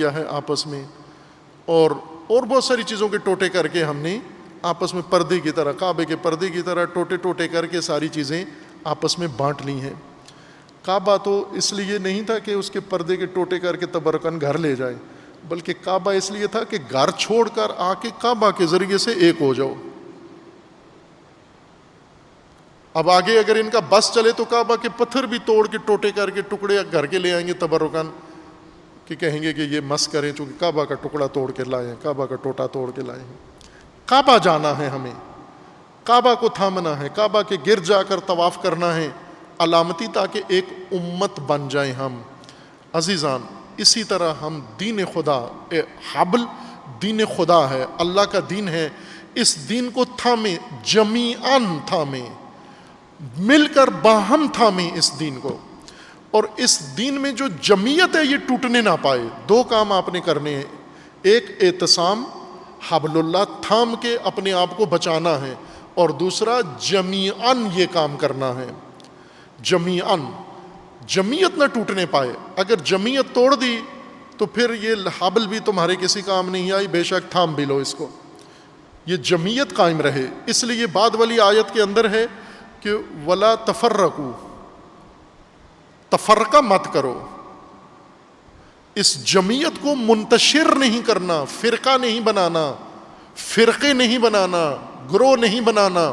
کیا ہے آپس میں، اور بہت ساری چیزوں کے ٹوٹے کر کے ہم نے آپس میں پردے کی طرح، کعبے کے پردے کی طرح ٹوٹے ٹوٹے کر کے ساری چیزیں آپس میں بانٹ لی ہیں۔ کعبہ تو اس لیے نہیں تھا کہ اس کے پردے کے ٹوٹے کر کے تبرکن گھر لے جائے، بلکہ کعبہ اس لیے تھا کہ گھر چھوڑ کر آ کے کعبہ کے ذریعے سے ایک ہو جاؤ۔ اب آگے اگر ان کا بس چلے تو کعبہ کے پتھر بھی توڑ کے ٹوٹے کر کے ٹکڑے گھر کے لے آئیں گے تبرکن، کہ کہیں گے کہ یہ مس کریں چونکہ کعبہ کا ٹکڑا توڑ کے لائے ہیں، کعبہ کا ٹوٹا توڑ کے لائے ہیں۔ کعبہ جانا ہے ہمیں، کعبہ کو تھامنا ہے، کعبہ کے گرد جا کر طواف کرنا ہے علامتی، تاکہ ایک امت بن جائیں ہم۔ عزیزان، اسی طرح ہم دین خدا، حبل دین خدا ہے، اللہ کا دین ہے، اس دین کو تھامیں، جمیعاً تھامیں، مل کر باہم تھامیں اس دین کو۔ اور اس دین میں جو جمعیت ہے یہ ٹوٹنے نہ پائے۔ دو کام آپ نے کرنے ہیں، ایک اعتصام، حبل اللہ تھام کے اپنے آپ کو بچانا ہے، اور دوسرا جمیعاً یہ کام کرنا ہے، جمیعاً، جمعیت نہ ٹوٹنے پائے۔ اگر جمعیت توڑ دی تو پھر یہ حبل بھی تمہارے کسی کام نہیں آئی، بے شک تھام بھی لو اس کو، یہ جمعیت قائم رہے۔ اس لیے بعد والی آیت کے اندر ہے کہ وَلَا تَفَرَّقُوا، تفرقہ مت کرو، اس جمعیت کو منتشر نہیں کرنا، فرقہ نہیں بنانا، فرقے نہیں بنانا، گروہ نہیں بنانا،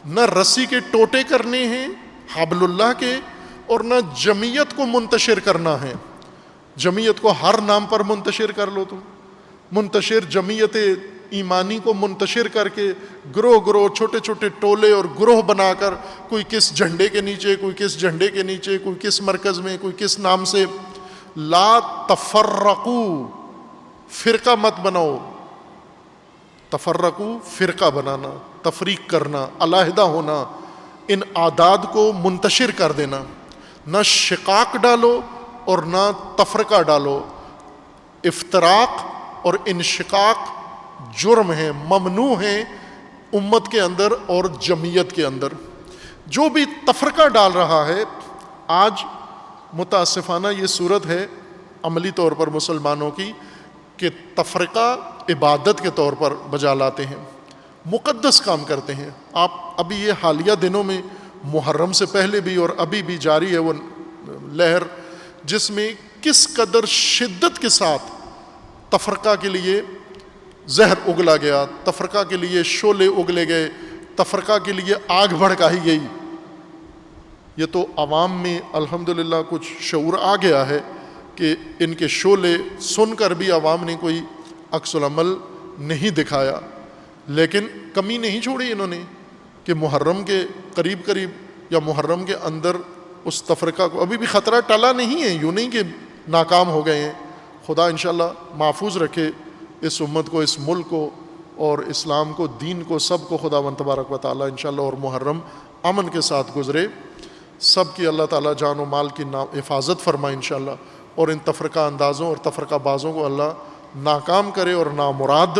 نہ رسی کے ٹوٹے کرنے ہیں حبل اللہ کے، اور نہ جمعیت کو منتشر کرنا ہے۔ جمعیت کو ہر نام پر منتشر کر لو، تم منتشر جمعیت ایمانی کو منتشر کر کے گروہ گروہ، چھوٹے چھوٹے ٹولے اور گروہ بنا کر، کوئی کس جھنڈے کے نیچے، کوئی کس جھنڈے کے نیچے، کوئی کس مرکز میں، کوئی کس نام سے۔ لا تفرقو، فرقہ مت بناؤ، تفرقو فرقہ بنانا، تفریق کرنا، علیحدہ ہونا، ان عادات کو منتشر کر دینا، نہ شقاق ڈالو اور نہ تفرقہ ڈالو۔ افتراق اور انشقاق جرم ہیں، ممنوع ہیں امت کے اندر اور جمعیت کے اندر۔ جو بھی تفرقہ ڈال رہا ہے، آج متاسفانہ یہ صورت ہے عملی طور پر مسلمانوں کی کہ تفرقہ عبادت کے طور پر بجا لاتے ہیں، مقدس کام کرتے ہیں۔ آپ ابھی یہ حالیہ دنوں میں، محرم سے پہلے بھی اور ابھی بھی جاری ہے وہ لہر، جس میں کس قدر شدت کے ساتھ تفرقہ کے لیے زہر اگلا گیا، تفرقہ کے لیے شعلے اگلے گئے، تفرقہ کے لیے آگ بھڑکائی گئی۔ یہ تو عوام میں الحمدللہ کچھ شعور آ گیا ہے کہ ان کے شعلے سن کر بھی عوام نے کوئی عکس العمل نہیں دکھایا، لیکن کمی نہیں چھوڑی انہوں نے کہ محرم کے قریب قریب یا محرم کے اندر اس تفرقہ کو، ابھی بھی خطرہ ٹلا نہیں ہے، یوں نہیں کہ ناکام ہو گئے ہیں۔ خدا انشاءاللہ محفوظ رکھے اس امت کو، اس ملک کو، اور اسلام کو، دین کو، سب کو خداوند تبارک و تعالیٰ انشاءاللہ، اور محرم امن کے ساتھ گزرے۔ سب کی اللہ تعالیٰ جان و مال کی حفاظت فرمائے انشاءاللہ، اور ان تفرقہ اندازوں اور تفرقہ بازوں کو اللہ ناکام کرے اور نامراد،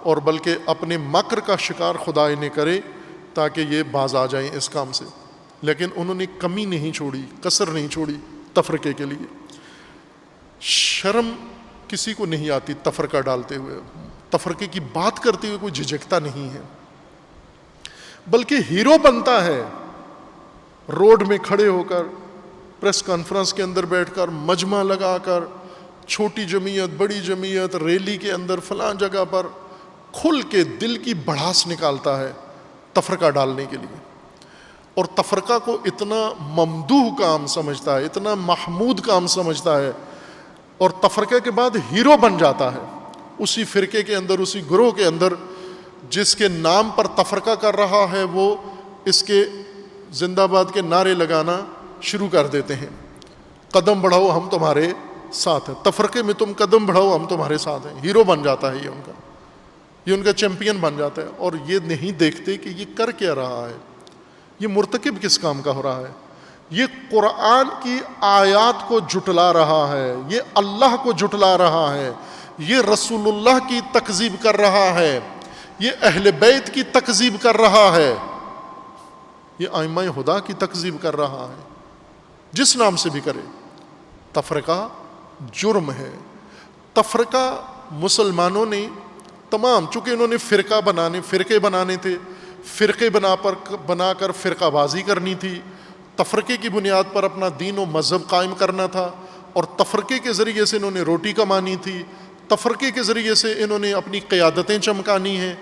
اور بلکہ اپنے مکر کا شکار خدا انہیں کرے تاکہ یہ باز آ جائیں اس کام سے۔ لیکن انہوں نے کمی نہیں چھوڑی، کسر نہیں چھوڑی تفرقے کے لیے۔ شرم کسی کو نہیں آتی تفرقہ ڈالتے ہوئے، تفرقے کی بات کرتے ہوئے کوئی جھجکتا نہیں ہے، بلکہ ہیرو بنتا ہے روڈ میں کھڑے ہو کر، پریس کانفرنس کے اندر بیٹھ کر، مجمع لگا کر، چھوٹی جمعیت، بڑی جمعیت، ریلی کے اندر، فلاں جگہ پر کھل کے دل کی بڑھاس نکالتا ہے تفرقہ ڈالنے کے لیے، اور تفرقہ کو اتنا ممدوح کام سمجھتا ہے، اتنا محمود کام سمجھتا ہے، اور تفرقے کے بعد ہیرو بن جاتا ہے اسی فرقے کے اندر، اسی گروہ کے اندر۔ جس کے نام پر تفرقہ کر رہا ہے وہ اس کے زندہ باد کے نعرے لگانا شروع کر دیتے ہیں، قدم بڑھاؤ ہم تمہارے ساتھ ہیں، تفرقے میں تم قدم بڑھاؤ ہم تمہارے ساتھ ہیں۔ ہیرو بن جاتا ہے یہ ان کا چیمپئن بن جاتا ہے، اور یہ نہیں دیکھتے کہ یہ کر کیا رہا ہے، یہ مرتکب کس کام کا ہو رہا ہے۔ یہ قرآن کی آیات کو جھٹلا رہا ہے، یہ اللہ کو جھٹلا رہا ہے، یہ رسول اللہ کی تکذیب کر رہا ہے، یہ اہل بیت کی تکذیب کر رہا ہے، یہ ائمہ خدا کی تکذیب کر رہا ہے، جس نام سے بھی کرے۔ تفرقہ جرم ہے، تفرقہ مسلمانوں نے تمام، چونکہ انہوں نے فرقے بنانے تھے، فرقے بنا کر فرقہ بازی کرنی تھی، تفرقے کی بنیاد پر اپنا دین و مذہب قائم کرنا تھا، اور تفرقے کے ذریعے سے انہوں نے روٹی کمانی تھی، تفرقے کے ذریعے سے انہوں نے اپنی قیادتیں چمکانی ہیں۔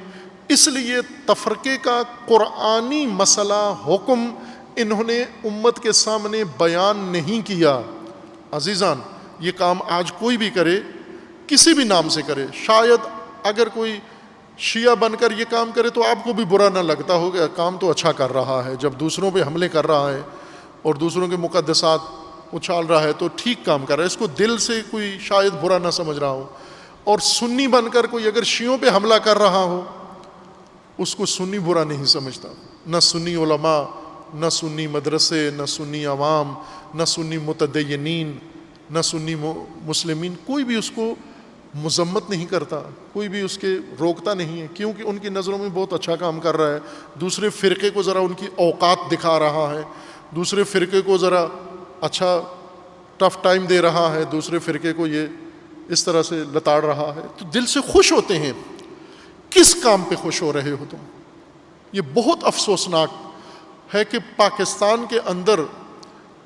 اس لیے تفرقے کا قرآنی مسئلہ حکم انہوں نے امت کے سامنے بیان نہیں کیا۔ عزیزان، یہ کام آج کوئی بھی کرے، کسی بھی نام سے کرے، شاید اگر کوئی شیعہ بن کر یہ کام کرے تو آپ کو بھی برا نہ لگتا ہوگا، کام تو اچھا کر رہا ہے، جب دوسروں پہ حملے کر رہا ہے اور دوسروں کے مقدسات اچھال رہا ہے تو ٹھیک کام کر رہا ہے، اس کو دل سے کوئی شاید برا نہ سمجھ رہا ہو۔ اور سنی بن کر کوئی اگر شیعوں پہ حملہ کر رہا ہو، اس کو سنی برا نہیں سمجھتا، نہ سنی علماء، نہ سنی مدرسے، نہ سنی عوام، نہ سنی متدینین، نہ سنی مسلمین، کوئی بھی اس کو مذمت نہیں کرتا، کوئی بھی اس کے روکتا نہیں ہے، کیونکہ ان کی نظروں میں بہت اچھا کام کر رہا ہے، دوسرے فرقے کو ذرا ان کی اوقات دکھا رہا ہے، دوسرے فرقے کو ذرا اچھا ٹف ٹائم دے رہا ہے، دوسرے فرقے کو یہ اس طرح سے لتاڑ رہا ہے، تو دل سے خوش ہوتے ہیں۔ کس کام پہ خوش ہو رہے ہو تم؟ یہ بہت افسوسناک ہے کہ پاکستان کے اندر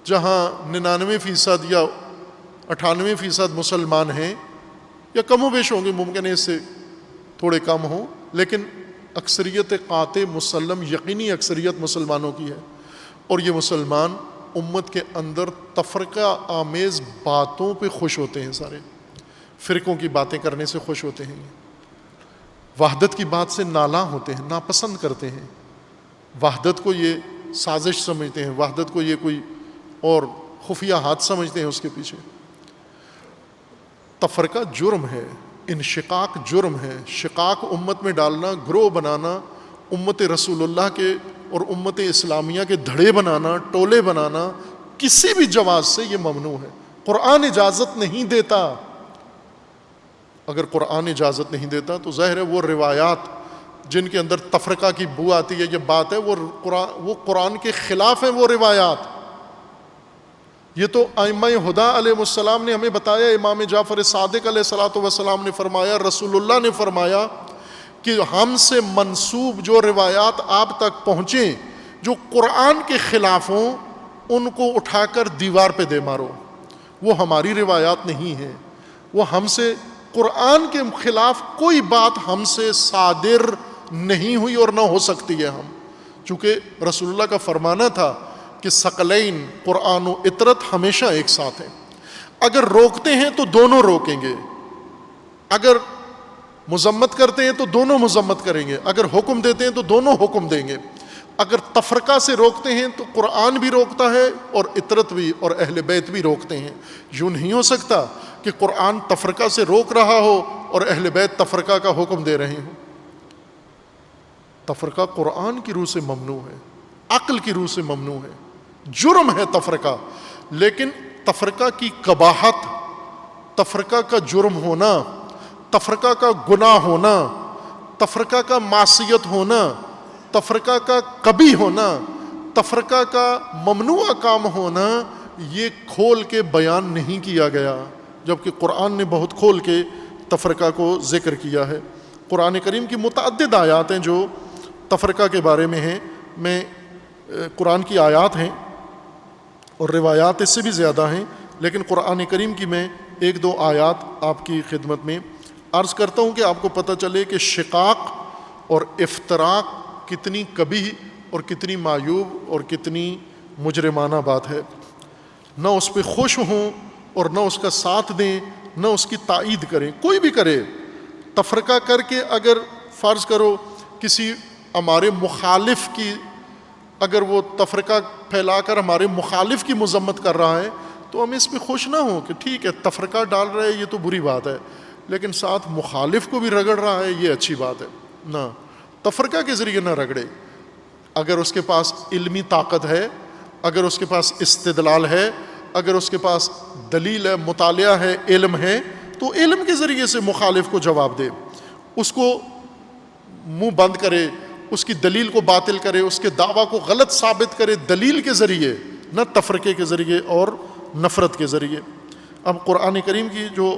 جہاں 99% یا 98% مسلمان ہیں، یا کم و بیش ہوں گے، ممکن ہے اس سے تھوڑے کم ہوں، لیکن اکثریت قاطع مسلم یقینی اکثریت مسلمانوں کی ہے، اور یہ مسلمان امت کے اندر تفرقہ آمیز باتوں پہ خوش ہوتے ہیں، سارے فرقوں کی باتیں کرنے سے خوش ہوتے ہیں، وحدت کی بات سے نالاں ہوتے ہیں، ناپسند کرتے ہیں، وحدت کو یہ سازش سمجھتے ہیں، وحدت کو یہ کوئی اور خفیہ ہاتھ سمجھتے ہیں اس کے پیچھے۔ تفرقہ جرم ہے، انشقاق جرم ہے، شقاق امت میں ڈالنا، گروہ بنانا، امت رسول اللہ کے اور امت اسلامیہ کے دھڑے بنانا، ٹولے بنانا، کسی بھی جواز سے یہ ممنوع ہے۔ قرآن اجازت نہیں دیتا۔ اگر قرآن اجازت نہیں دیتا تو ظاہر ہے وہ روایات جن کے اندر تفرقہ کی بو آتی ہے، یہ بات ہے، وہ قرآن کے خلاف ہیں وہ روایات۔ یہ تو ائمہ ہدیٰ علیہ السلام نے ہمیں بتایا، امام جعفر صادق علیہ الصلوۃ والسلام نے فرمایا، رسول اللہ نے فرمایا کہ ہم سے منسوب جو روایات آپ تک پہنچیں جو قرآن کے خلاف ہوں، ان کو اٹھا کر دیوار پہ دے مارو، وہ ہماری روایات نہیں ہیں، وہ ہم سے قرآن کے خلاف کوئی بات ہم سے صادر نہیں ہوئی اور نہ ہو سکتی ہے۔ ہم چونکہ رسول اللہ کا فرمانا تھا کہ ثقلین قرآن و اطرت ہمیشہ ایک ساتھ ہیں، اگر روکتے ہیں تو دونوں روکیں گے، اگر مذمت کرتے ہیں تو دونوں مذمت کریں گے، اگر حکم دیتے ہیں تو دونوں حکم دیں گے، اگر تفرقہ سے روکتے ہیں تو قرآن بھی روکتا ہے اور اطرت بھی اور اہل بیت بھی روکتے ہیں۔ یوں نہیں ہو سکتا کہ قرآن تفرقہ سے روک رہا ہو اور اہل بیت تفرقہ کا حکم دے رہے ہوں۔ تفرقہ قرآن کی روح سے ممنوع ہے، عقل کی روح سے ممنوع ہے، جرم ہے تفرقہ، لیکن تفرقہ کی قباحت، تفرقہ کا جرم ہونا، تفرقہ کا گناہ ہونا، تفرقہ کا معصیت ہونا، تفرقہ کا قبیح ہونا، تفرقہ کا ممنوع کام ہونا، یہ کھول کے بیان نہیں کیا گیا، جبکہ قرآن نے بہت کھول کے تفرقہ کو ذکر کیا ہے۔ قرآن کریم کی متعدد آیات ہیں جو تفرقہ کے بارے میں ہیں، میں قرآن کی آیات ہیں اور روایات اس سے بھی زیادہ ہیں، لیکن قرآن کریم کی میں ایک دو آیات آپ کی خدمت میں عرض کرتا ہوں کہ آپ کو پتہ چلے کہ شقاق اور افتراق کتنی قبیح اور کتنی معیوب اور کتنی مجرمانہ بات ہے۔ نہ اس پہ خوش ہوں اور نہ اس کا ساتھ دیں، نہ اس کی تائید کریں، کوئی بھی کرے۔ تفرقہ کر کے اگر فرض کرو کسی ہمارے مخالف کی، اگر وہ تفرقہ پھیلا کر ہمارے مخالف کی مذمت کر رہا ہے تو ہم اس پہ خوش نہ ہوں کہ ٹھیک ہے تفرقہ ڈال رہا ہے، یہ تو بری بات ہے، لیکن ساتھ مخالف کو بھی رگڑ رہا ہے، یہ اچھی بات ہے۔ نہ تفرقہ کے ذریعے نہ رگڑے۔ اگر اس کے پاس علمی طاقت ہے، اگر اس کے پاس استدلال ہے، اگر اس کے پاس دلیل ہے، مطالعہ ہے، علم ہے، تو علم کے ذریعے سے مخالف کو جواب دے، اس کو منہ بند کرے، اس کی دلیل کو باطل کرے، اس کے دعویٰ کو غلط ثابت کرے دلیل کے ذریعے، نہ تفرقے کے ذریعے اور نفرت کے ذریعے۔ اب قرآن کریم کی جو